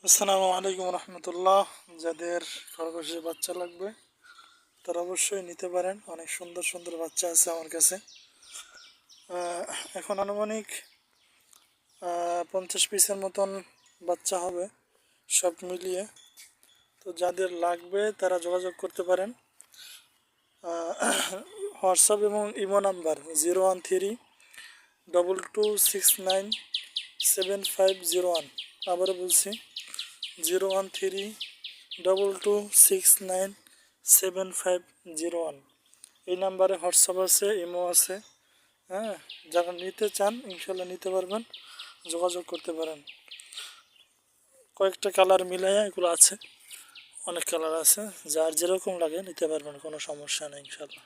আসসালামু আলাইকুম রহমতুল্লাহ। যাদের খরগোশের বাচ্চা লাগবে তারা অবশ্যই নিতে পারেন। অনেক সুন্দর সুন্দর বাচ্চা আছে আমার কাছে। আহ, এখন আনুমানিক 50 পিসের মতন বাচ্চা হবে সব মিলিয়ে। তো যাদের লাগবে তারা যোগাযোগ করতে পারেন। হোয়াটসঅ্যাপ এবং ইমো নাম্বার 01322697501। আবারও বলছি 01322697501। এই নাম্বারে হোয়াটসঅ্যাপ আছে, ইমো আছে। হ্যাঁ, যারা নিতে চান ইনশাল্লাহ নিতে পারবেন, যোগাযোগ করতে পারেন। কয়েকটা কালার মিলাইয়া এগুলো আছে, অনেক কালার আছে, যার যেরকম লাগে নিতে পারবেন, কোনো সমস্যা নেই ইনশাল্লাহ।